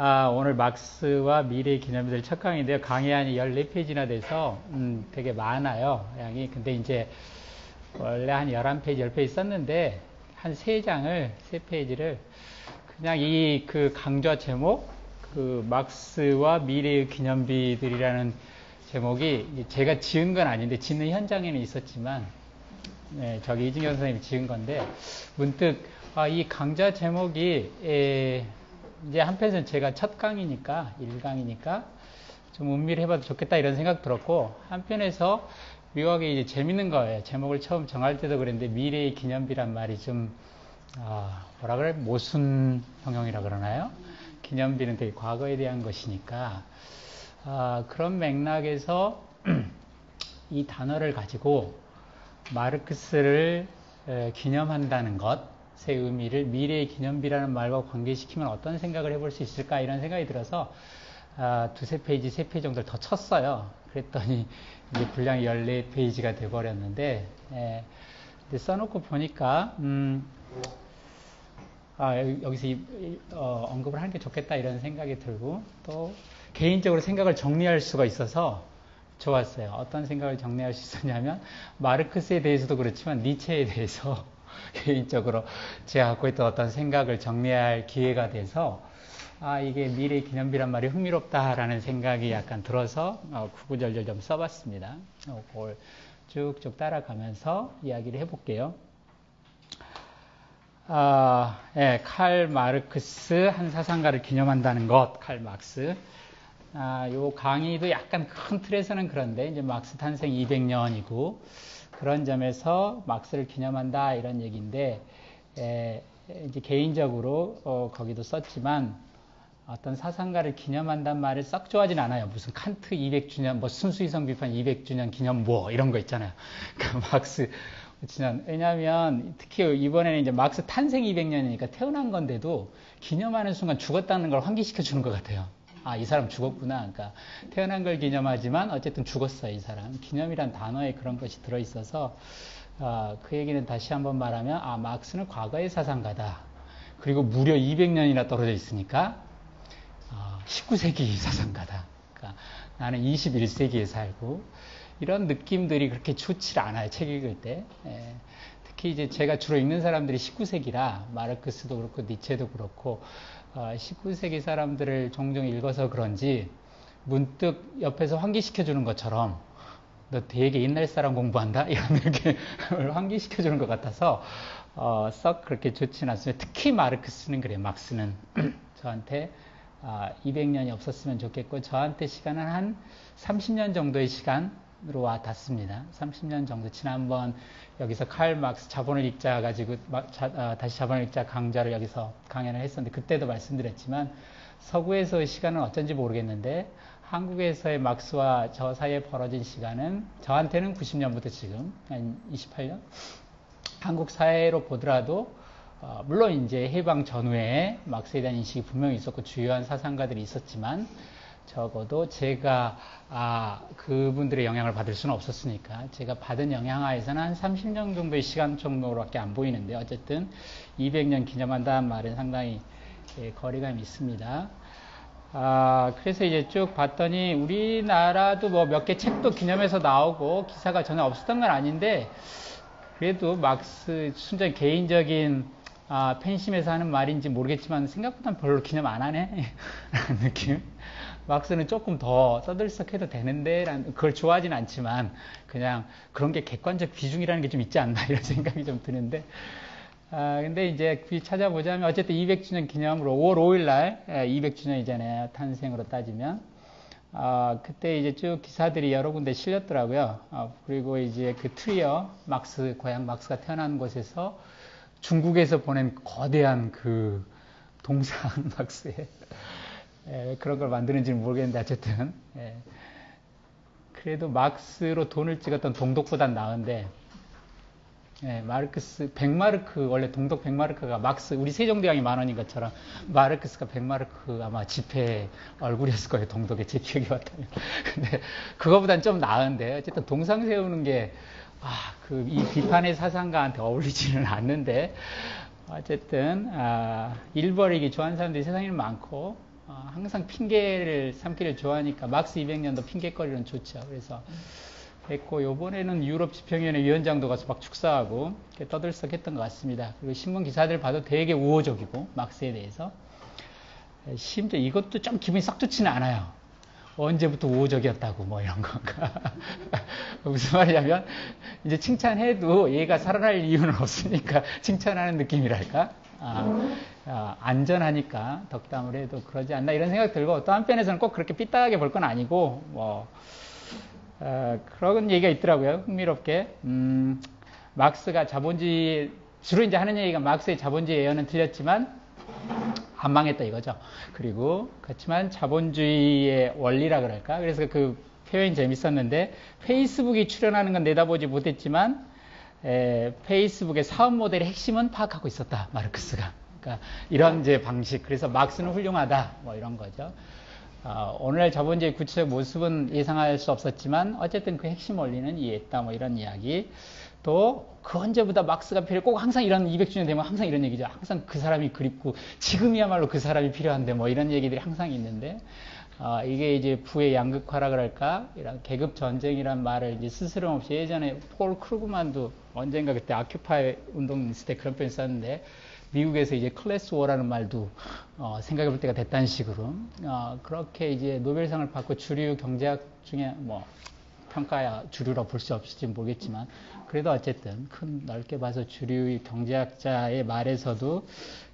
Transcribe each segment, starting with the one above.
오늘 막스와 미래의 기념비들 첫 강의인데요. 강의안이 14페이지나 돼서 되게 많아요. 양이. 근데 이제 원래 한 11페이지, 10페이지 썼는데 한 3장을, 3페이지를 그냥 이 그 강좌 제목, 그 막스와 미래의 기념비들이라는 제목이 제가 지은 건 아닌데 짓는 현장에는 있었지만 네, 저기 이진경 선생님이 지은 건데 문득 이 강좌 제목이 이제 한편에서는 제가 첫 강의니까 1강이니까 좀 음미를 해봐도 좋겠다 이런 생각 들었고 한편에서 묘하게 이제 재밌는 거예요. 제목을 처음 정할 때도 그랬는데 미래의 기념비란 말이 좀 뭐라 그래 모순 형용이라 그러나요? 기념비는 되게 과거에 대한 것이니까 그런 맥락에서 이 단어를 가지고 마르크스를 기념한다는 것의 의미를 미래의 기념비라는 말과 관계시키면 어떤 생각을 해볼 수 있을까 이런 생각이 들어서 두세 페이지, 세 페이지 정도를 더 쳤어요. 그랬더니 이제 분량이 14페이지가 돼버렸는데 근데 써놓고 보니까 여기서 언급을 하는 게 좋겠다 이런 생각이 들고 또 개인적으로 생각을 정리할 수가 있어서 좋았어요. 어떤 생각을 정리할 수 있었냐면 마르크스에 대해서도 그렇지만 니체에 대해서 개인적으로 제가 갖고 있던 어떤 생각을 정리할 기회가 돼서 이게 미래의 기념비란 말이 흥미롭다라는 생각이 약간 들어서 구구절절 좀 써봤습니다. 그걸 쭉쭉 따라가면서 이야기를 해볼게요. 칼 마르크스 한 사상가를 기념한다는 것, 칼 막스. 요 강의도 약간 큰 틀에서는 그런데 이제 막스 탄생 200년이고 그런 점에서 막스를 기념한다 이런 얘기인데 이제 개인적으로 거기도 썼지만 어떤 사상가를 기념한다는 말을 썩 좋아하진 않아요. 무슨 칸트 200주년, 뭐 순수이성 비판 200주년 기념 뭐 이런 거 있잖아요. 그러니까 막스 지난 왜냐하면 특히 이번에는 이제 막스 탄생 200년이니까 태어난 건데도 기념하는 순간 죽었다는 걸 환기시켜 주는 것 같아요. 이 사람 죽었구나. 그러니까 태어난 걸 기념하지만 어쨌든 죽었어요, 이 사람. 기념이란 단어에 그런 것이 들어있어서 그 얘기는 다시 한번 말하면 막스는 과거의 사상가다. 그리고 무려 200년이나 떨어져 있으니까 19세기 사상가다. 그러니까 나는 21세기에 살고 이런 느낌들이 그렇게 좋지 않아요, 책 읽을 때. 특히 이제 제가 주로 읽는 사람들이 19세기라 마르크스도 그렇고 니체도 그렇고 19세기 사람들을 종종 읽어서 그런지 문득 옆에서 환기시켜주는 것처럼 너 되게 옛날 사람 공부한다? 이렇게 환기시켜주는 것 같아서 썩 그렇게 좋지는 않습니다. 특히 마르크스는 그래요. 막스는 저한테 200년이 없었으면 좋겠고 저한테 시간은 한 30년 정도의 시간으로 와 닿습니다. 30년 정도. 지난번 여기서 칼 막스 자본을 읽자 가지고 다시 자본을 읽자 강좌를 여기서 강연을 했었는데 그때도 말씀드렸지만 서구에서의 시간은 어쩐지 모르겠는데 한국에서의 막스와 저 사이에 벌어진 시간은 저한테는 90년부터 지금 한 28년 한국 사회로 보더라도 물론 이제 해방 전후에 막스에 대한 인식이 분명히 있었고 주요한 사상가들이 있었지만 적어도 제가 그분들의 영향을 받을 수는 없었으니까 제가 받은 영향하에서는 한 30년 정도의 시간 정도로밖에 안 보이는데 어쨌든 200년 기념한다는 말은 상당히 거리감이 있습니다. 그래서 이제 쭉 봤더니 우리나라도 뭐 몇 개 책도 기념해서 나오고 기사가 전혀 없었던 건 아닌데 그래도 막스 순전히 개인적인 팬심에서 하는 말인지 모르겠지만 생각보다는 별로 기념 안 하네 라는 느낌. 막스는 조금 더 써들썩해도 되는데 그걸 좋아하진 않지만 그냥 그런 게 객관적 비중이라는 게 좀 있지 않나 이런 생각이 좀 드는데 근데 이제 찾아보자면 어쨌든 200주년 기념으로 5월 5일 날 200주년이잖아요. 탄생으로 따지면 그때 이제 쭉 기사들이 여러 군데 실렸더라고요. 그리고 이제 그 트리어 막스 고향 막스가 태어난 곳에서 중국에서 보낸 거대한 그 동상 막스에 그런 걸 만드는지는 모르겠는데 어쨌든 그래도 막스로 돈을 찍었던 동독보단 나은데 마르크스 100마르크 원래 동독 100마르크가 막스 우리 세종대왕이 10,000원인 것처럼 마르크스가 100마르크 아마 지폐 얼굴이었을 거예요. 동독에 제 기억이 왔다면. 근데 그거보단 좀 나은데 어쨌든 동상 세우는 게 이 비판의 사상가한테 어울리지는 않는데 어쨌든 일 벌이기 좋아하는 사람들이 세상에는 많고 항상 핑계를 삼기를 좋아하니까 막스 200년도 핑계거리는 좋죠. 그래서 됐고 요번에는 유럽 집행위원회 위원장도 가서 막 축사하고 떠들썩했던 것 같습니다. 그리고 신문 기사들 봐도 되게 우호적이고 막스에 대해서 심지어 이것도 좀 기분이 썩 좋지는 않아요. 언제부터 우호적이었다고 뭐 이런 건가. 무슨 말이냐면 이제 칭찬해도 얘가 살아날 이유는 없으니까 칭찬하는 느낌이랄까. 안전하니까 덕담을 해도 그러지 않나 이런 생각 들고, 또 한편에서는 꼭 그렇게 삐딱하게 볼 건 아니고 뭐 그런 얘기가 있더라고요. 흥미롭게 막스가 자본주의, 주로 이제 하는 얘기가 막스의 자본주의 예언은 틀렸지만 안 망했다 이거죠. 그리고 그렇지만 자본주의의 원리라 그럴까. 그래서 그 표현이 재밌었는데, 페이스북이 출연하는 건 내다보지 못했지만 페이스북의 사업 모델의 핵심은 파악하고 있었다, 마르크스가. 그러니까 이런 이제 방식. 그래서 막스는 훌륭하다 뭐 이런 거죠. 오늘날 자본주의 구체적 모습은 예상할 수 없었지만 어쨌든 그 핵심 원리는 이해했다 뭐 이런 이야기. 또 그 언제보다 막스가 필요해. 꼭 항상 이런 200주년 되면 항상 이런 얘기죠. 항상 그 사람이 그립고 지금이야말로 그 사람이 필요한데 뭐 이런 얘기들이 항상 있는데, 이게 이제 부의 양극화라 그럴까, 이런 계급 전쟁이란 말을 이제 스스럼 없이, 예전에 폴 크루그만도 언젠가 그때 아큐파이 운동 있을 때 그런 표현 썼는데, 미국에서 이제 클래스 워라는 말도 생각해 볼 때가 됐다는 식으로 그렇게 이제 노벨상을 받고 주류 경제학 중에 뭐 평가야 주류라 볼 수 없을지 모르겠지만, 그래도 어쨌든 큰 넓게 봐서 주류 경제학자의 말에서도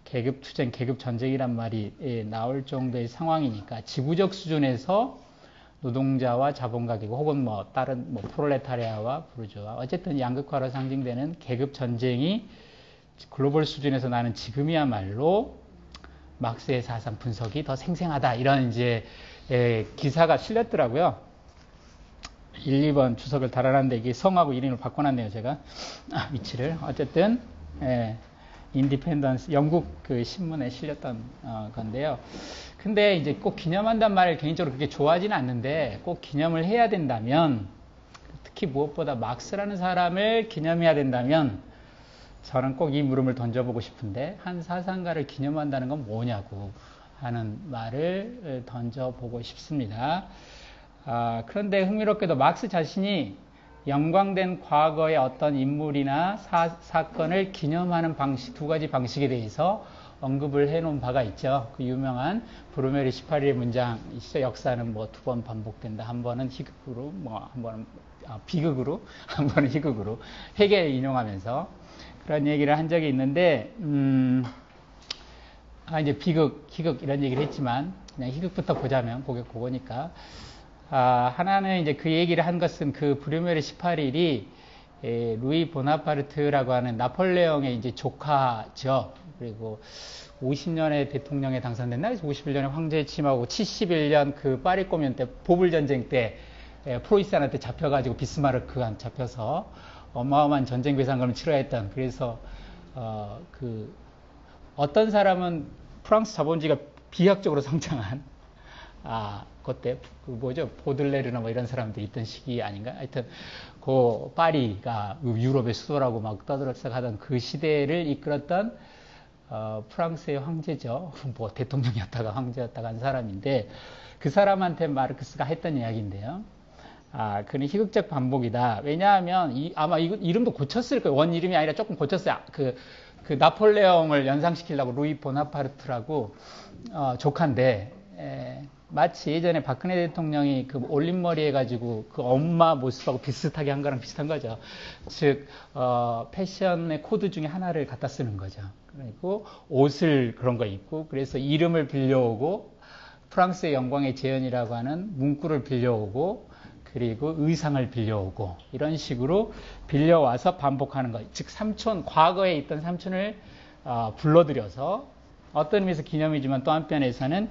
계급 투쟁, 계급 전쟁이란 말이 나올 정도의 상황이니까, 지구적 수준에서 노동자와 자본가계고 혹은 뭐 다른 뭐 프롤레타리아와 부르주아, 어쨌든 양극화로 상징되는 계급 전쟁이 글로벌 수준에서 나는 지금이야말로 막스의 사상 분석이 더 생생하다, 이런 이제 기사가 실렸더라고요. 1, 2번 주석을 달아놨는데 이게 성하고 이름을 바꿔놨네요, 제가. 위치를. 어쨌든 인디펜던스, 영국 그 신문에 실렸던 건데요. 근데 이제 꼭 기념한단 말을 개인적으로 그렇게 좋아하지는 않는데, 꼭 기념을 해야 된다면, 특히 무엇보다 막스라는 사람을 기념해야 된다면, 저는 꼭 이 물음을 던져보고 싶은데, 한 사상가를 기념한다는 건 뭐냐고 하는 말을 던져보고 싶습니다. 그런데 흥미롭게도 막스 자신이 영광된 과거의 어떤 인물이나 사건을 기념하는 방식, 두 가지 방식에 대해서 언급을 해놓은 바가 있죠. 그 유명한 브루메르 18일의 문장이시죠. 역사는 뭐 두 번 반복된다. 한 번은 희극으로, 뭐 한 번은 비극으로, 한 번은 희극으로. 해겔 인용하면서 그런 얘기를 한 적이 있는데, 이제 비극, 희극 이런 얘기를 했지만 그냥 희극부터 보자면 그거니까. 하나는 이제 그 얘기를 한 것은 그 브루메르 18일이 루이 보나파르트라고 하는 나폴레옹의 이제 조카죠. 그리고 50년에 대통령에 당선됐나? 51년에 황제에 취임하고 71년 그 파리 공연 때, 보불 전쟁 때 프로이센한테 잡혀가지고 비스마르크가 잡혀서 어마어마한 전쟁 배상금을 치러야 했던. 그래서 어떤 사람은 프랑스 자본주의가 비약적으로 성장한 그때 보들레르나 뭐 이런 사람들이 있던 시기 아닌가? 하여튼 그 파리가 유럽의 수도라고 막 떠들썩하던 그 시대를 이끌었던 프랑스의 황제죠. 뭐 대통령이었다가 황제였다가 한 사람인데, 그 사람한테 마르크스가 했던 이야기인데요. 그는 희극적 반복이다. 왜냐하면 아마 이름도 고쳤을 거예요. 원 이름이 아니라 조금 고쳤어요. 그 나폴레옹을 연상시키려고 루이 보나파르트라고 조카인데, 마치 예전에 박근혜 대통령이 그 올림머리 해가지고 그 엄마 모습하고 비슷하게 한 거랑 비슷한 거죠. 즉 패션의 코드 중에 하나를 갖다 쓰는 거죠. 그리고 옷을 그런 거 입고, 그래서 이름을 빌려오고, 프랑스의 영광의 재현이라고 하는 문구를 빌려오고, 그리고 의상을 빌려오고, 이런 식으로 빌려와서 반복하는 것. 즉 삼촌, 과거에 있던 삼촌을 불러들여서 어떤 의미에서 기념이지만 또 한편에서는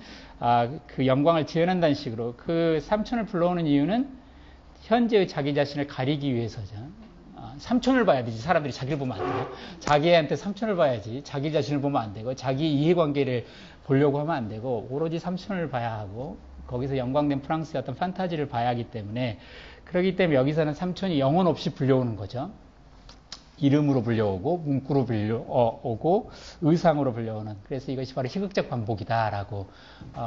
그 영광을 재현한다는 식으로, 그 삼촌을 불러오는 이유는 현재의 자기 자신을 가리기 위해서죠. 삼촌을 봐야 되지. 사람들이 자기를 보면 안 돼요. 자기한테 삼촌을 봐야지. 자기 자신을 보면 안 되고, 자기 이해관계를 보려고 하면 안 되고, 오로지 삼촌을 봐야 하고, 거기서 영광된 프랑스의 어떤 판타지를 봐야 하기 때문에, 그렇기 때문에 여기서는 삼촌이 영혼 없이 불려오는 거죠. 이름으로 불려오고 문구로 불려오고 의상으로 불려오는, 그래서 이것이 바로 희극적 반복이다라고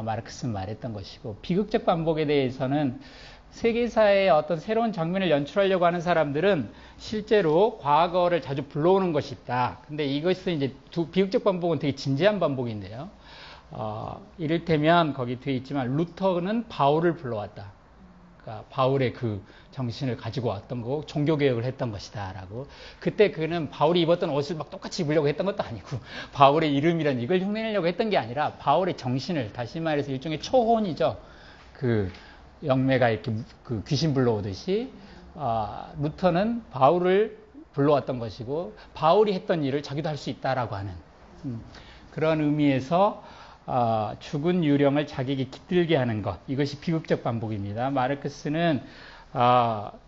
마르크스는 말했던 것이고, 비극적 반복에 대해서는 세계사의 어떤 새로운 장면을 연출하려고 하는 사람들은 실제로 과거를 자주 불러오는 것이 있다. 근데 이것은 이제 비극적 반복은 되게 진지한 반복인데요. 이를테면 거기 되어 있지만 루터는 바울을 불러왔다. 그러니까 바울의 그 정신을 가지고 왔던 거고 종교개혁을 했던 것이다 라고. 그때 그는 바울이 입었던 옷을 막 똑같이 입으려고 했던 것도 아니고 바울의 이름이란 이걸 흉내내려고 했던 게 아니라 바울의 정신을, 다시 말해서 일종의 초혼이죠. 그 영매가 이렇게 그 귀신 불러오듯이 루터는 바울을 불러왔던 것이고 바울이 했던 일을 자기도 할 수 있다라고 하는 그런 의미에서 죽은 유령을 자기에게 깃들게 하는 것, 이것이 비극적 반복입니다. 마르크스는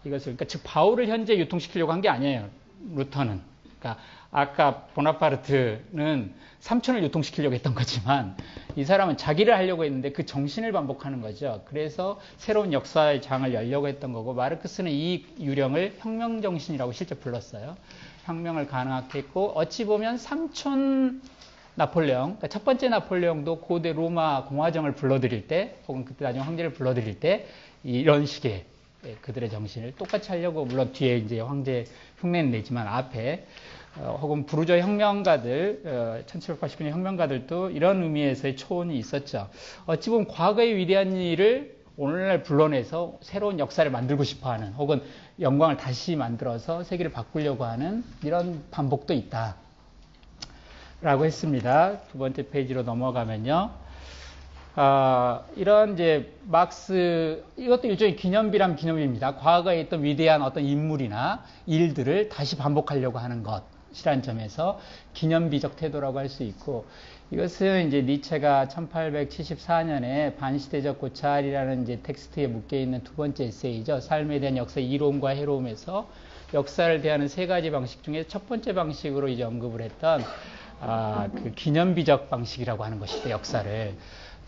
이것을, 그러니까 즉 바울을 현재 유통시키려고 한 게 아니에요. 루터는. 그러니까 아까 보나파르트는 삼촌을 유통시키려고 했던 거지만 이 사람은 자기를 하려고 했는데 그 정신을 반복하는 거죠. 그래서 새로운 역사의 장을 열려고 했던 거고, 마르크스는 이 유령을 혁명정신이라고 실제 불렀어요. 혁명을 가능하게 했고, 어찌 보면 삼촌 나폴레옹, 그러니까 첫 번째 나폴레옹도 고대 로마 공화정을 불러들일 때, 혹은 그때 나중에 황제를 불러들일 때 이런 식의 그들의 정신을 똑같이 하려고, 물론 뒤에 이제 황제 흉내는 내지만 앞에 혹은 부르주아 혁명가들, 1789년 혁명가들도 이런 의미에서의 초혼이 있었죠. 어찌 보면 과거의 위대한 일을 오늘날 불러내서 새로운 역사를 만들고 싶어하는, 혹은 영광을 다시 만들어서 세계를 바꾸려고 하는 이런 반복도 있다 라고 했습니다. 두 번째 페이지로 넘어가면요. 이런 이제 막스, 이것도 일종의 기념비란 기념입니다. 과거에 있던 위대한 어떤 인물이나 일들을 다시 반복하려고 하는 것이라는 점에서 기념비적 태도라고 할 수 있고, 이것은 이제 니체가 1874년에 반시대적 고찰이라는 이제 텍스트에 묶여 있는 두 번째 에세이죠. 삶에 대한 역사의 이로움과 해로움에서 역사를 대하는 세 가지 방식 중에 첫 번째 방식으로 이제 언급을 했던 그 기념비적 방식이라고 하는 것인데, 역사를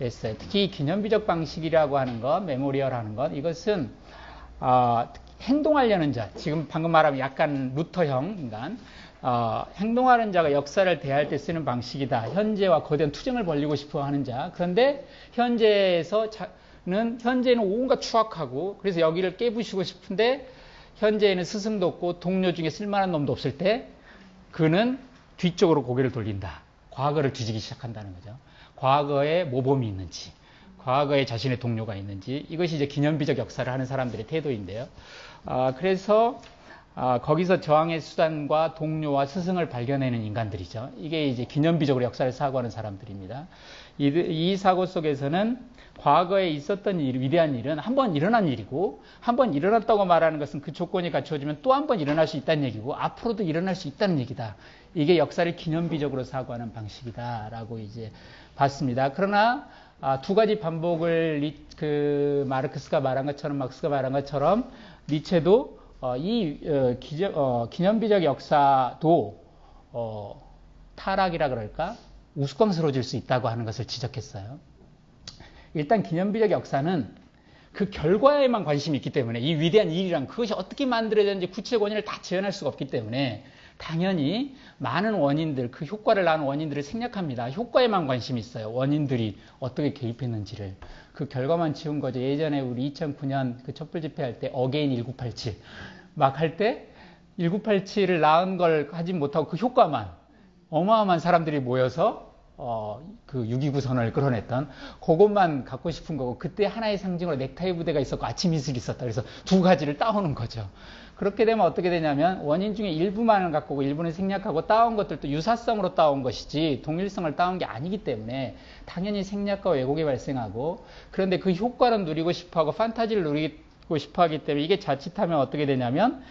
했어요. 특히 기념비적 방식이라고 하는 것, 메모리얼 하는 것, 이것은 행동하려는 자, 지금 방금 말하면 약간 루터형 인간, 행동하는 자가 역사를 대할 때 쓰는 방식이다. 현재와 거대한 투쟁을 벌이고 싶어 하는 자. 그런데 현재는 온갖 추악하고, 그래서 여기를 깨부시고 싶은데 현재에는 스승도 없고 동료 중에 쓸만한 놈도 없을 때 그는 뒤쪽으로 고개를 돌린다. 과거를 뒤지기 시작한다는 거죠. 과거에 모범이 있는지, 과거에 자신의 동료가 있는지, 이것이 이제 기념비적 역사를 하는 사람들의 태도인데요. 그래서 거기서 저항의 수단과 동료와 스승을 발견해내는 인간들이죠. 이게 이제 기념비적으로 역사를 사고하는 사람들입니다. 이 사고 속에서는 과거에 있었던 일, 위대한 일은 한 번 일어난 일이고, 한 번 일어났다고 말하는 것은 그 조건이 갖춰지면 또 한 번 일어날 수 있다는 얘기고, 앞으로도 일어날 수 있다는 얘기다. 이게 역사를 기념비적으로 사고하는 방식이다라고 이제 봤습니다. 그러나 두 가지 반복을 마르크스가 말한 것처럼, 막스가 말한 것처럼 니체도 기념비적 역사도 타락이라 그럴까? 우스꽝스러워질 수 있다고 하는 것을 지적했어요. 일단 기념비적 역사는 그 결과에만 관심이 있기 때문에, 이 위대한 일이란 그것이 어떻게 만들어졌는지 구체적 원인을 다 재현할 수가 없기 때문에 당연히 많은 원인들, 그 효과를 낳은 원인들을 생략합니다. 효과에만 관심이 있어요. 원인들이 어떻게 개입했는지를. 그 결과만 치운 거죠. 예전에 우리 2009년 그 촛불 집회할 때 어게인 1987 막 할 때 1987을 낳은 걸 하지 못하고 그 효과만, 어마어마한 사람들이 모여서 그 6.29 선언을 끌어냈던 그것만 갖고 싶은 거고, 그때 하나의 상징으로 넥타이 부대가 있었고 아침 이슬이 있었다. 그래서 두 가지를 따오는 거죠. 그렇게 되면 어떻게 되냐면 원인 중에 일부만을 갖고 오고 일부는 생략하고, 따온 것들도 유사성으로 따온 것이지 동일성을 따온 게 아니기 때문에 당연히 생략과 왜곡이 발생하고, 그런데 그 효과를 누리고 싶어하고 판타지를 누리고 싶어하기 때문에 이게 자칫하면 어떻게 되냐면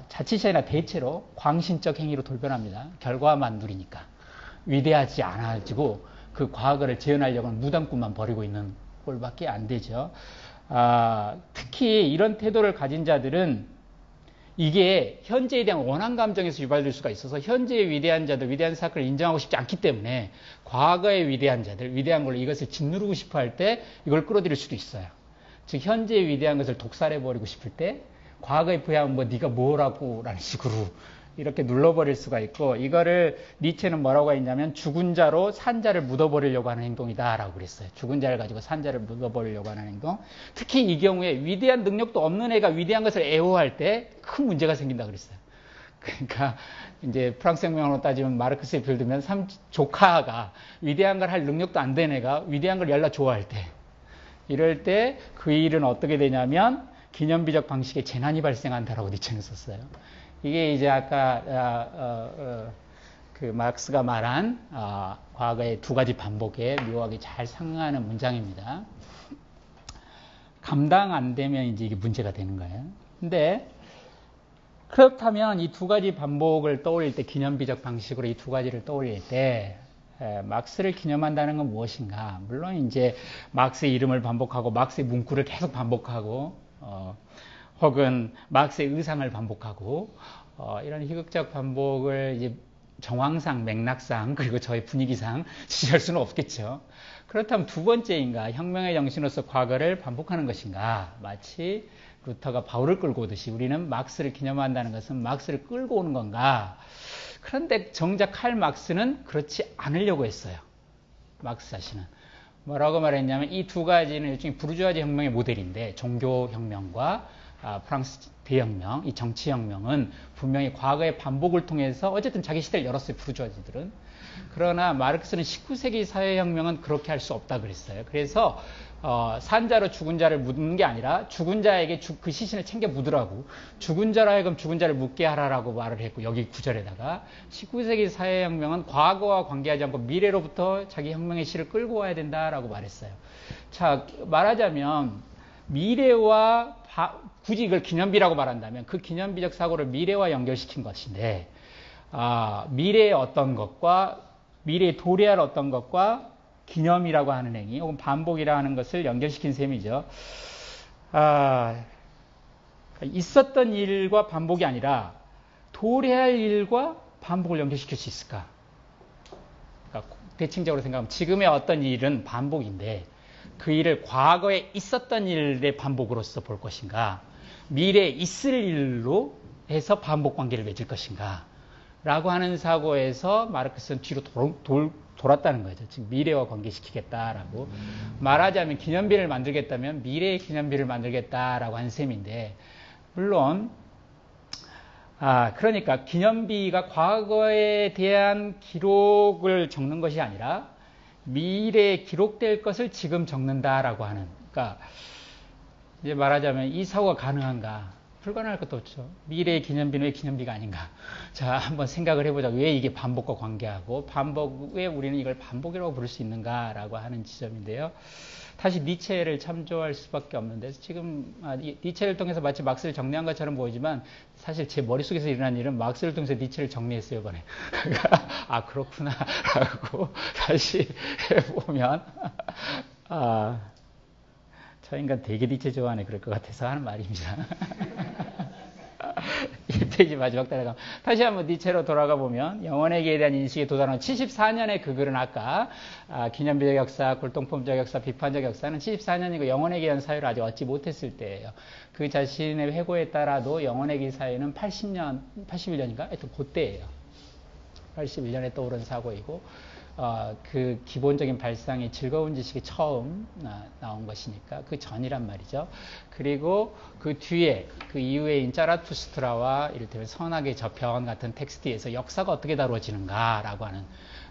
자칫이 아니라 대체로 광신적 행위로 돌변합니다. 결과만 누리니까. 위대하지 않아지고 그 과거를 재현하려고 하는 무당꿈만 벌이고 있는 꼴밖에 안 되죠. 특히 이런 태도를 가진 자들은 이게 현재에 대한 원한 감정에서 유발될 수가 있어서 현재의 위대한 자들, 위대한 사건을 인정하고 싶지 않기 때문에 과거의 위대한 자들, 위대한 걸로 이것을 짓누르고 싶어 할 때 이걸 끌어들일 수도 있어요. 즉 현재의 위대한 것을 독살해버리고 싶을 때 과거의 부양은 뭐 네가 뭐라고 라는 식으로 이렇게 눌러버릴 수가 있고, 이거를 니체는 뭐라고 했냐면 죽은 자로 산 자를 묻어버리려고 하는 행동이다라고 그랬어요. 죽은 자를 가지고 산 자를 묻어버리려고 하는 행동. 특히 이 경우에 위대한 능력도 없는 애가 위대한 것을 애호할 때 큰 문제가 생긴다 그랬어요. 그러니까 이제 프랑스 혁명으로 따지면 마르크스의 표를 들면 조카가 위대한 걸 할 능력도 안 된 애가 위대한 걸 열라 좋아할 때, 이럴 때 그 일은 어떻게 되냐면 기념비적 방식에 재난이 발생한다라고 니체는 썼어요. 이게 이제 아까 그 마르크스가 말한 과거의 두 가지 반복에 묘하게 잘 상응하는 문장입니다. 감당 안 되면 이제 이게 문제가 되는 거예요. 근데 그렇다면 이 두 가지 반복을 떠올릴 때, 기념비적 방식으로 이 두 가지를 떠올릴 때 막스를 기념한다는 건 무엇인가? 물론 이제 막스의 이름을 반복하고 막스의 문구를 계속 반복하고 혹은 막스의 의상을 반복하고 이런 희극적 반복을 이제 정황상, 맥락상, 그리고 저의 분위기상 지시할 수는 없겠죠. 그렇다면 두 번째인가? 혁명의 정신으로서 과거를 반복하는 것인가? 마치 루터가 바울을 끌고 오듯이 우리는 막스를 기념한다는 것은 막스를 끌고 오는 건가? 그런데 정작 칼 막스는 그렇지 않으려고 했어요. 막스 자신은. 뭐라고 말했냐면 이 두 가지는 일종의 부르주아지 혁명의 모델인데, 종교혁명과 프랑스 대혁명, 이 정치혁명은 분명히 과거의 반복을 통해서 어쨌든 자기 시대를 열었어요, 부르주아지들은. 그러나 마르크스는 19세기 사회혁명은 그렇게 할 수 없다 그랬어요. 그래서 산 자로 죽은 자를 묻는 게 아니라 죽은 자에게 그 시신을 챙겨 묻으라고, 죽은 자로 하여금 죽은 자를 묻게 하라라고 말을 했고, 여기 구절에다가 19세기 사회혁명은 과거와 관계하지 않고 미래로부터 자기 혁명의 시를 끌고 와야 된다라고 말했어요. 자, 말하자면 미래와 굳이 이걸 기념비라고 말한다면 그 기념비적 사고를 미래와 연결시킨 것인데, 미래의 어떤 것과 미래에 도래할 어떤 것과 기념이라고 하는 행위 혹은 반복이라고 하는 것을 연결시킨 셈이죠. 있었던 일과 반복이 아니라 도래할 일과 반복을 연결시킬 수 있을까? 그러니까 대칭적으로 생각하면 지금의 어떤 일은 반복인데 그 일을 과거에 있었던 일의 반복으로서 볼 것인가, 미래에 있을 일로 해서 반복 관계를 맺을 것인가 라고 하는 사고에서 마르크스는 뒤로 돌았다는 거죠. 즉 미래와 관계시키겠다라고. 말하자면 기념비를 만들겠다면 미래의 기념비를 만들겠다라고 한 셈인데, 물론 그러니까 기념비가 과거에 대한 기록을 적는 것이 아니라 미래에 기록될 것을 지금 적는다라고 하는. 그러니까 이제 말하자면 이 사고가 가능한가? 불가능할 것도 없죠. 미래의 기념비는 왜 기념비가 아닌가? 자, 한번 생각을 해보자. 왜 이게 반복과 관계하고 왜 우리는 이걸 반복이라고 부를 수 있는가라고 하는 지점인데요. 다시 니체를 참조할 수밖에 없는데, 지금 니체를 통해서 마치 막스를 정리한 것처럼 보이지만 사실 제 머릿속에서 일어난 일은 막스를 통해서 니체를 정리했어요, 이번에. 그렇구나 라고 다시 해보면 저 인간 되게 니체 좋아하네, 그럴 것 같아서 하는 말입니다. 1페이지 마지막 달에 가면 다시 한번 니체로 돌아가 보면 영혼에게 대한 인식에 도달한 74년의 그 글은 아까 기념비적 역사, 골동품적 역사, 비판적 역사는 74년이고 영혼에게 대한 사유를 아직 얻지 못했을 때예요. 그 자신의 회고에 따라도 영혼에게 사유는 81년인가? 하여튼 그때예요. 81년에 떠오른 사고이고 그 기본적인 발상이 즐거운 지식이 처음 나온 것이니까 그 전이란 말이죠. 그리고 그 뒤에 그 이후에인 짜라투스트라와 이를테면 선악의 저편 같은 텍스트에서 역사가 어떻게 다루어지는가라고 하는,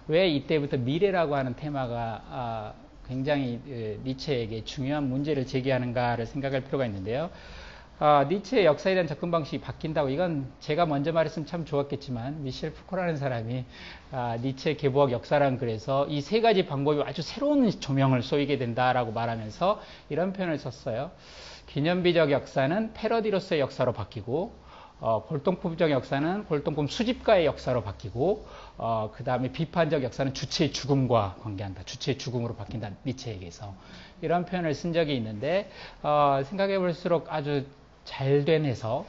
왜 이때부터 미래라고 하는 테마가 굉장히 니체에게 중요한 문제를 제기하는가를 생각할 필요가 있는데요. 니체의 역사에 대한 접근 방식이 바뀐다고, 이건 제가 먼저 말했으면 참 좋았겠지만 미셸 푸코라는 사람이 니체 계보학 역사란 글에서 이 세 가지 방법이 아주 새로운 조명을 쏘이게 된다라고 말하면서 이런 표현을 썼어요. 기념비적 역사는 패러디로서의 역사로 바뀌고, 골동품적 역사는 골동품 수집가의 역사로 바뀌고, 그 다음에 비판적 역사는 주체의 죽음과 관계한다. 주체의 죽음으로 바뀐다. 니체에게서. 이런 표현을 쓴 적이 있는데, 생각해 볼수록 아주 잘된 해석,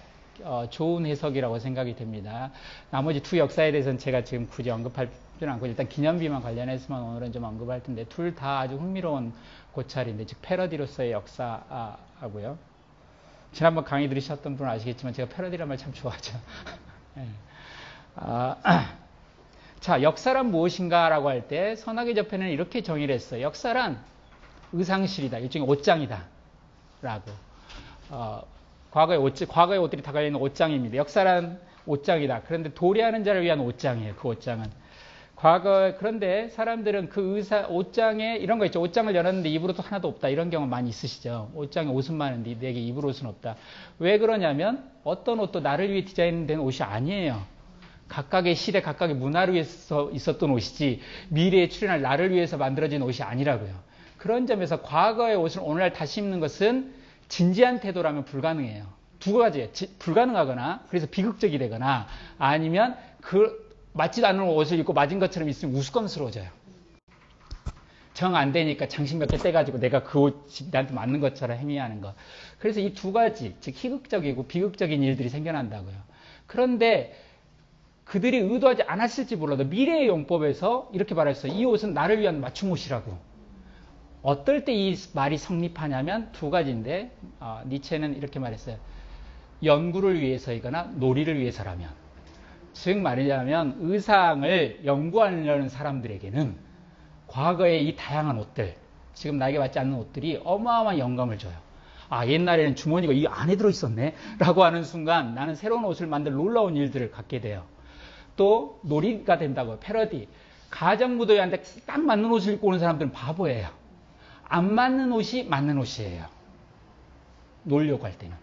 좋은 해석이라고 생각이 됩니다. 나머지 두 역사에 대해서는 제가 지금 굳이 언급할 필요는 않고, 일단 기념비만 관련해서만 오늘은 좀 언급할 텐데, 둘 다 아주 흥미로운 고찰인데, 즉 패러디로서의 역사하고요. 지난번 강의 들으셨던 분은 아시겠지만 제가 패러디란 말 참 좋아하죠. 네. 자, 역사란 무엇인가라고 할 때 선악의 저편에는 이렇게 정의를 했어요. 역사란 의상실이다. 일종의 옷장이다. 라고. 과거의 옷들이 다 걸려있는 옷장입니다. 역사란 옷장이다. 그런데 도래하는 자를 위한 옷장이에요. 그 옷장은. 그런데 사람들은 그 옷장에 이런 거 있죠. 옷장을 열었는데 입을 옷도 하나도 없다. 이런 경우 많이 있으시죠. 옷장에 옷은 많은데 내게 입을 옷은 없다. 왜 그러냐면 어떤 옷도 나를 위해 디자인된 옷이 아니에요. 각각의 시대, 각각의 문화를 위해서 있었던 옷이지 미래에 출현할 나를 위해서 만들어진 옷이 아니라고요. 그런 점에서 과거의 옷을 오늘날 다시 입는 것은 진지한 태도라면 불가능해요. 두 가지예요. 불가능하거나 그래서 비극적이 되거나 아니면 맞지도 않는 옷을 입고 맞은 것처럼 있으면 우스꽝스러워져요. 정 안 되니까 장식 몇 개 떼가지고 내가 그 옷이 나한테 맞는 것처럼 행위하는 것. 그래서 이 두 가지, 즉 희극적이고 비극적인 일들이 생겨난다고요. 그런데 그들이 의도하지 않았을지 몰라도 미래의 용법에서 이렇게 말했어요. 이 옷은 나를 위한 맞춤 옷이라고. 어떨 때 이 말이 성립하냐면 두 가지인데 니체는 이렇게 말했어요. 연구를 위해서이거나 놀이를 위해서라면. 즉 말하자면 의상을 연구하려는 사람들에게는 과거의 이 다양한 옷들, 지금 나에게 맞지 않는 옷들이 어마어마한 영감을 줘요. 옛날에는 주머니가 이 안에 들어있었네 라고 하는 순간 나는 새로운 옷을 만들 놀라운 일들을 갖게 돼요. 또 놀이가 된다고요. 패러디. 가정무도회한테 딱 맞는 옷을 입고 오는 사람들은 바보예요. 안 맞는 옷이 맞는 옷이에요. 놀려고 할 때는.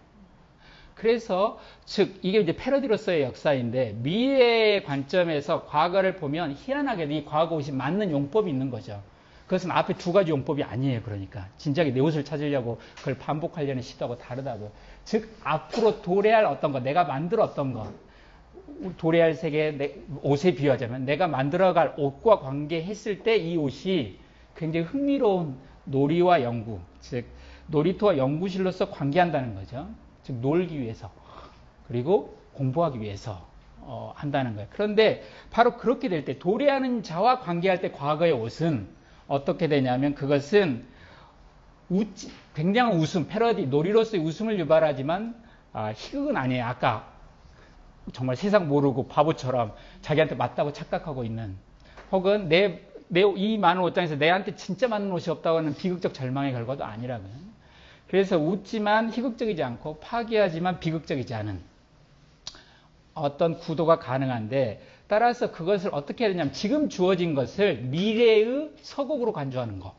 그래서 즉 이게 이제 패러디로서의 역사인데 미래의 관점에서 과거를 보면 희한하게 이 과거 옷이 맞는 용법이 있는 거죠. 그것은 앞에 두 가지 용법이 아니에요. 그러니까 진작에 내 옷을 찾으려고 그걸 반복하려는 시도하고 다르다고요. 즉 앞으로 도래할 어떤 것, 내가 만들었던 것, 도래할 세계 옷에 비유하자면 내가 만들어갈 옷과 관계했을 때 이 옷이 굉장히 흥미로운 놀이와 연구, 즉 놀이터와 연구실로서 관계한다는 거죠. 즉 놀기 위해서 그리고 공부하기 위해서 한다는 거예요. 그런데 바로 그렇게 될 때 도래하는 자와 관계할 때 과거의 옷은 어떻게 되냐면 그것은 굉장한 웃음, 패러디, 놀이로서의 웃음을 유발하지만 희극은 아니에요. 아까 정말 세상 모르고 바보처럼 자기한테 맞다고 착각하고 있는 혹은 이 많은 옷장에서 내한테 진짜 맞는 옷이 없다고 하는 비극적 절망의 결과도 아니라고요. 그래서 웃지만 희극적이지 않고 파괴하지만 비극적이지 않은 어떤 구도가 가능한데 따라서 그것을 어떻게 해야 되냐면 지금 주어진 것을 미래의 서곡으로 간주하는 거.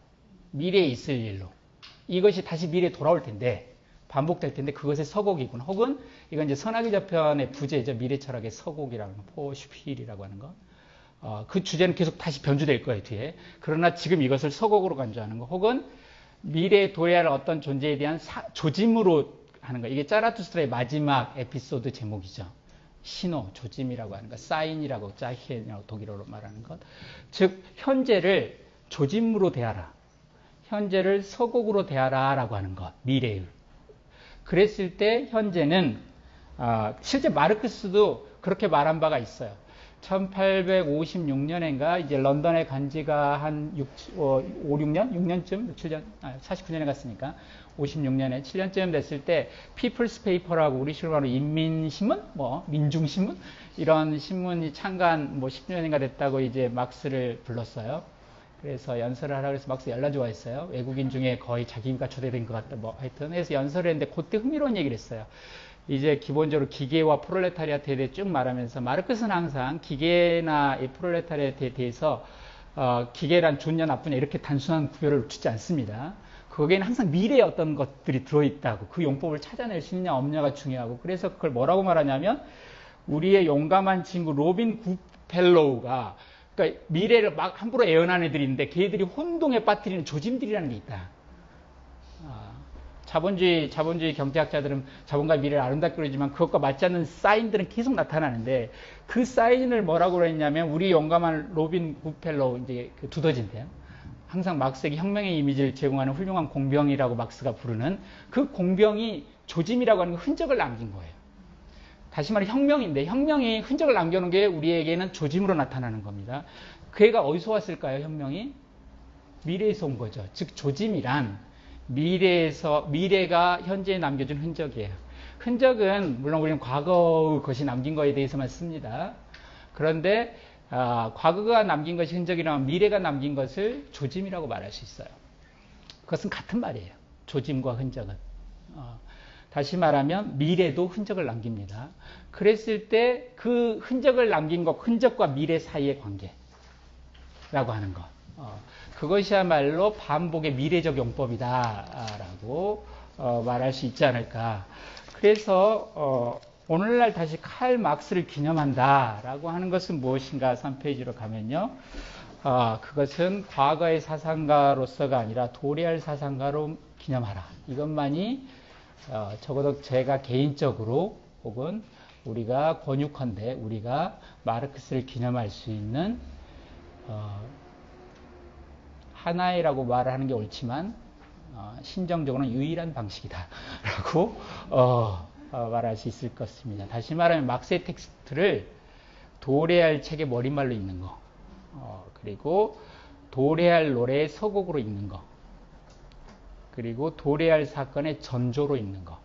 미래에 있을 일로. 이것이 다시 미래에 돌아올 텐데 반복될 텐데 그것의 서곡이구나. 혹은 이건 이제 선악의 저편의 부제죠. 미래 철학의 서곡이라는 거. 포슈필이라고 하는 거. 그 주제는 계속 다시 변주될 거예요. 뒤에. 그러나 지금 이것을 서곡으로 간주하는 거. 혹은 미래에 도래할 어떤 존재에 대한 조짐으로 하는 거. 이게 짜라투스트라의 마지막 에피소드 제목이죠. 신호, 조짐이라고 하는 것. 사인이라고 짜히엔이라고 독일어로 말하는 것. 즉 현재를 조짐으로 대하라. 현재를 서곡으로 대하라 라고 하는 것. 미래의. 그랬을 때 현재는 실제 마르크스도 그렇게 말한 바가 있어요. 1856년인가 이제 런던에 간 지가 한 5, 6년? 6년쯤? 6, 7년? 49년에 갔으니까 56년에 7년쯤 됐을 때 피플스 페이퍼라고 우리식으로 말하는 인민신문? 민중신문? 이런 신문이 창간 10년인가 됐다고 이제 막스를 불렀어요. 그래서 연설을 하라고 해서 막스 열나 좋아했어요. 외국인 중에 거의 자기가 초대된 것 같다. 하여튼 해서 연설을 했는데 그때 흥미로운 얘기를 했어요. 이제 기본적으로 기계와 프롤레타리아트에 대해 쭉 말하면서 마르크스는 항상 기계나 이 프롤레타리아트에 대해서 기계란 좋냐 나쁘냐 이렇게 단순한 구별을 두지 않습니다. 거기에는 항상 미래의 어떤 것들이 들어있다고 그 용법을 찾아낼 수 있느냐 없느냐가 중요하고 그래서 그걸 뭐라고 말하냐면 우리의 용감한 친구 로빈 굿펠로우가 그러니까 미래를 막 함부로 예언하는 애들인데 걔들이 혼동에 빠뜨리는 조짐들이라는 게 있다. 자본주의 경제학자들은 자본과 미래를 아름답게 그리지만 그것과 맞지 않는 사인들은 계속 나타나는데 그 사인을 뭐라고 그랬냐면 우리 용감한 로빈 굿펠로우 이제 그 두더지인데요. 항상 막스에게 혁명의 이미지를 제공하는 훌륭한 공병이라고 막스가 부르는 그 공병이 조짐이라고 하는 흔적을 남긴 거예요. 다시 말해 혁명인데 혁명이 흔적을 남겨놓은 게 우리에게는 조짐으로 나타나는 겁니다. 그 애가 어디서 왔을까요? 혁명이? 미래에서 온 거죠. 즉 조짐이란 미래가 현재에 남겨준 흔적이에요. 흔적은 물론 우리는 과거의 것이 남긴 거에 대해서만 씁니다. 그런데 과거가 남긴 것이 흔적이라면 미래가 남긴 것을 조짐이라고 말할 수 있어요. 그것은 같은 말이에요. 조짐과 흔적은. 다시 말하면 미래도 흔적을 남깁니다. 그랬을 때 그 흔적을 남긴 것, 흔적과 미래 사이의 관계라고 하는 것. 그것이야말로 반복의 미래적 용법이다라고 말할 수 있지 않을까. 그래서 오늘날 다시 칼 막스를 기념한다라고 하는 것은 무엇인가 3페이지로 가면요. 그것은 과거의 사상가로서가 아니라 도래할 사상가로 기념하라. 이것만이 적어도 제가 개인적으로 혹은 우리가 권유컨대 우리가 마르크스를 기념할 수 있는 하나의라고 말하는 게 옳지만 신정적으로는 유일한 방식이다라고 말할 수 있을 것입니다. 다시 말하면 막스의 텍스트를 도래할 책의 머릿말로 읽는 거, 그리고 도래할 노래의 서곡으로 읽는 거, 그리고 도래할 사건의 전조로 읽는 거.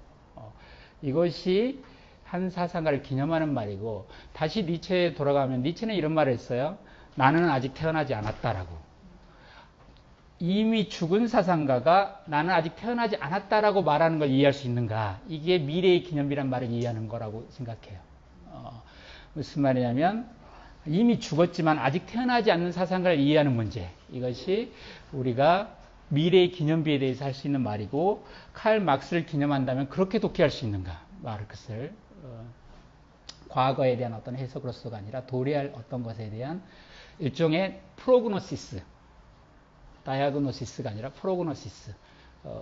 이것이 한 사상가를 기념하는 말이고, 다시 니체에 돌아가면 니체는 이런 말을 했어요. 나는 아직 태어나지 않았다라고. 이미 죽은 사상가가 나는 아직 태어나지 않았다라고 말하는 걸 이해할 수 있는가? 이게 미래의 기념이란 말을 이해하는 거라고 생각해요. 무슨 말이냐면 이미 죽었지만 아직 태어나지 않는 사상가를 이해하는 문제. 이것이 우리가 미래의 기념비에 대해서 할 수 있는 말이고, 칼 막스를 기념한다면 그렇게 독해할 수 있는가? 마르크스를 과거에 대한 어떤 해석으로서가 아니라 도래할 어떤 것에 대한 일종의 프로그노시스, 다이아그노시스가 아니라 프로그노시스.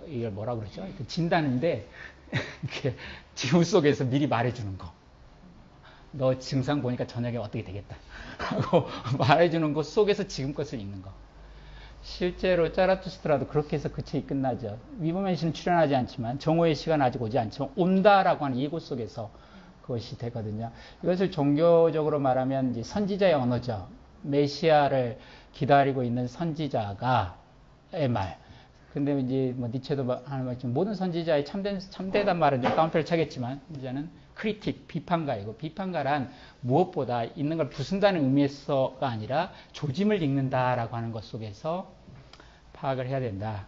이걸 뭐라 그러죠? 진단인데 지구 속에서 미리 말해주는 거. 너 증상 보니까 저녁에 어떻게 되겠다 하고 말해주는 것 속에서 지금 것을 읽는 거. 실제로 짜라투스트라도 그렇게 해서 그 책이 끝나죠. 위브맨 씨는 출연하지 않지만 정오의 시간 아직 오지 않지만 온다라고 하는 예고 속에서 그것이 되거든요. 이것을 종교적으로 말하면 이제 선지자의 언어죠. 메시아를 기다리고 있는 선지자가의 말. 근데 이제 뭐 니체도 하는 말처럼 모든 선지자의 참되단 말은 좀 다운표를 차겠지만 이제는 크리틱, 비판가이고, 비판가란 무엇보다 있는 걸 부순다는 의미에서가 아니라 조짐을 읽는다라고 하는 것 속에서 파악을 해야 된다.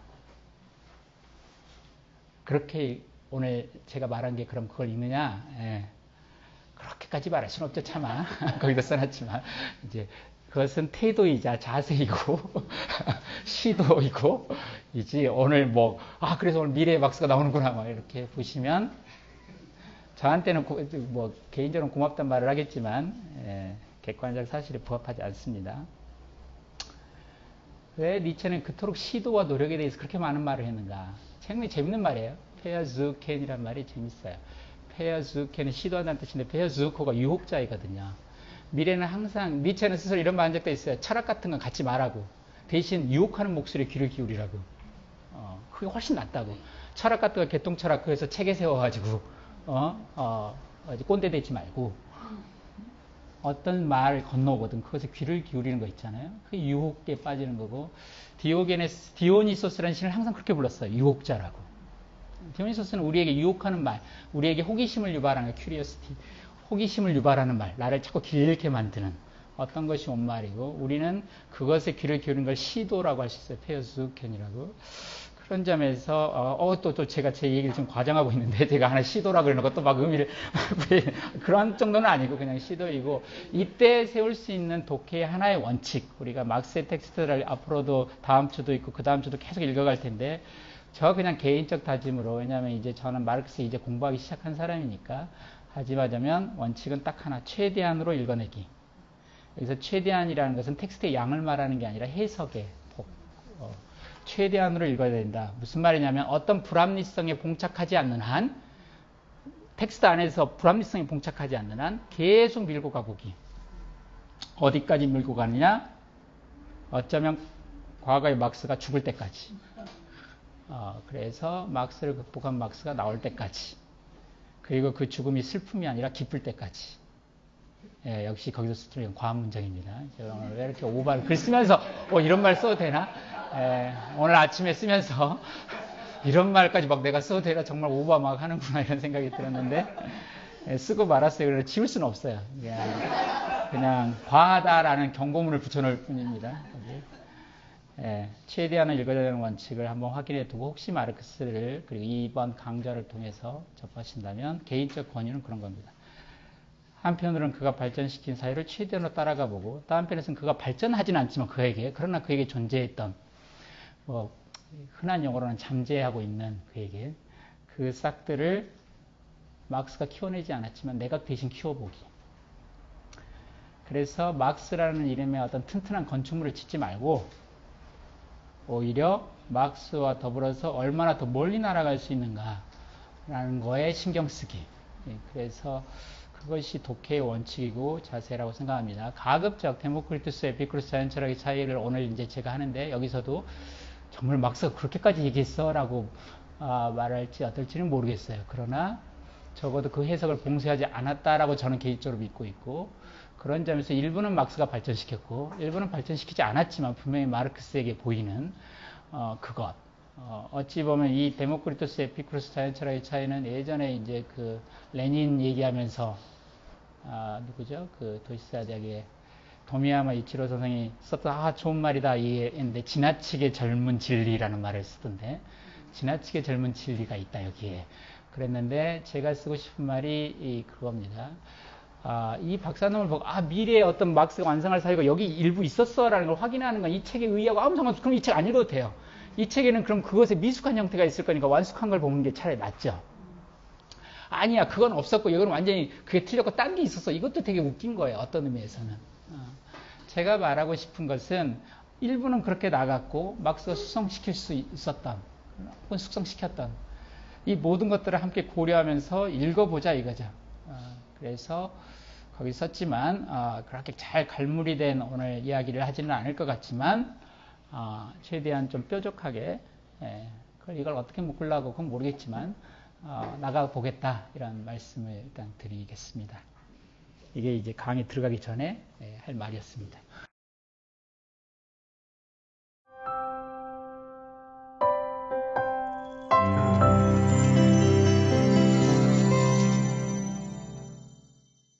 그렇게 오늘 제가 말한 게 그럼 그걸 읽느냐? 예. 그렇게까지 말할 수는 없죠, 차마. 거기다 써놨지만. 이제 그것은 태도이자 자세이고, 시도이고, 이지 오늘 그래서 오늘 미래의 박스가 나오는구나, 막 이렇게 보시면, 저한테는 개인적으로 고맙단 말을 하겠지만, 객관적 사실에 부합하지 않습니다. 왜 니체는 그토록 시도와 노력에 대해서 그렇게 많은 말을 했는가? 굉장히 재밌는 말이에요. 페어즈우켄이란 말이 재밌어요. 페어즈우켄은 시도한다는 뜻인데, 페어즈우코가 유혹자이거든요. 미래는 항상, 니체는 스스로 이런 말 한 적도 있어요. 철학 같은 건 갖지 말라고. 대신 유혹하는 목소리에 귀를 기울이라고. 그게 훨씬 낫다고. 철학 같은 거 개똥철학, 그래서 책에 세워가지고, 꼰대 되지 말고, 어떤 말을 건너오거든. 그것에 귀를 기울이는 거 있잖아요. 그게 유혹에 빠지는 거고, 디오니소스라는 신을 항상 그렇게 불렀어요. 유혹자라고. 디오니소스는 우리에게 유혹하는 말, 우리에게 호기심을 유발하는, 큐리오시티. 호기심을 유발하는 말, 나를 자꾸 길게 만드는 어떤 것이 온 말이고, 우리는 그것에 귀를 기울이는 걸 시도라고 할 수 있어요. 페어즈우켄이라고. 그런 점에서 또 제가 제 얘기를 좀 과장하고 있는데, 제가 하나 시도라 그러는 것도 막 의미를 그런 정도는 아니고 그냥 시도이고, 이때 세울 수 있는 독해의 하나의 원칙, 우리가 막스의 텍스트를 앞으로도 다음 주도 있고 그 다음 주도 계속 읽어갈 텐데, 저 그냥 개인적 다짐으로, 왜냐하면 이제 저는 마르크스 이제 공부하기 시작한 사람이니까 하지마자면 원칙은 딱 하나, 최대한으로 읽어내기. 여기서 최대한이라는 것은 텍스트의 양을 말하는 게 아니라 해석의 폭. 최대한으로 읽어야 된다. 무슨 말이냐면 어떤 불합리성에 봉착하지 않는 한, 텍스트 안에서 불합리성에 봉착하지 않는 한 계속 밀고 가보기. 어디까지 밀고 가느냐? 어쩌면 과거의 막스가 죽을 때까지. 그래서 막스를 극복한 막스가 나올 때까지. 그리고 그 죽음이 슬픔이 아니라 기쁠 때까지. 역시 거기서 쓰는 과학 문장입니다. 제가 오늘 왜 이렇게 오바를 글 쓰면서 이런 말 써도 되나? 오늘 아침에 쓰면서 이런 말까지 막 내가 써도 되나? 정말 오바 막 하는구나 이런 생각이 들었는데 쓰고 말았어요. 그래서 지울 수는 없어요. 그냥 과하다라는 경고문을 붙여놓을 뿐입니다. 최대한은 읽어야 되는 원칙을 한번 확인해 두고 혹시 마르크스를 그리고 이번 강좌를 통해서 접하신다면 개인적 권유는 그런 겁니다. 한편으로는 그가 발전시킨 사회를 최대한으로 따라가 보고 또 한편에서는 그가 발전하진 않지만 그러나 그에게 존재했던 뭐 흔한 용어로는 잠재하고 있는 그에게 그 싹들을 막스가 키워내지 않았지만 내가 대신 키워보기. 그래서 막스라는 이름의 어떤 튼튼한 건축물을 짓지 말고 오히려 막스와 더불어서 얼마나 더 멀리 날아갈 수 있는가라는 거에 신경 쓰기. 그래서 그것이 독해의 원칙이고 자세라고 생각합니다. 가급적 데모크리투스, 에피쿠로스 자연철학의 차이를 오늘 이제 제가 하는데 여기서도 정말 막스가 그렇게까지 얘기했어? 라고 말할지 어떨지는 모르겠어요. 그러나 적어도 그 해석을 봉쇄하지 않았다라고 저는 개인적으로 믿고 있고 그런 점에서 일부는 막스가 발전시켰고 일부는 발전시키지 않았지만 분명히 마르크스에게 보이는 그것. 어찌 보면 이 데모크리토스 에피쿠로스 자연철학의 차이는 예전에 이제 그 레닌 얘기하면서 누구죠? 그 도시사 대학의 도미야마 이치로 선생이 썼던 좋은 말이다 이게 지나치게 젊은 진리라는 말을 쓰던데 지나치게 젊은 진리가 있다 여기에 그랬는데 제가 쓰고 싶은 말이 그겁니다. 이 박사놈을 보고 미래에 어떤 막스가 완성할 사회가 여기 일부 있었어라는 걸 확인하는 건 이 책에 의하고 아무 상관없어. 그럼 이 책 안 읽어도 돼요. 이 책에는 그럼 그것에 미숙한 형태가 있을 거니까 완숙한 걸 보는 게 차라리 낫죠. 아니야 그건 없었고 이건 완전히 그게 틀렸고 딴 게 있었어. 이것도 되게 웃긴 거예요. 어떤 의미에서는. 제가 말하고 싶은 것은 일부는 그렇게 나갔고 막스가 숙성시킬 수 있었던 혹은 숙성시켰던 이 모든 것들을 함께 고려하면서 읽어보자 이거죠. 그래서 거기 썼지만 그렇게 잘 갈무리 된 오늘 이야기를 하지는 않을 것 같지만 최대한 좀 뾰족하게 이걸 어떻게 묶으려고 그건 모르겠지만 나가 보겠다 이런 말씀을 일단 드리겠습니다. 이게 이제 강의 들어가기 전에 할 말이었습니다.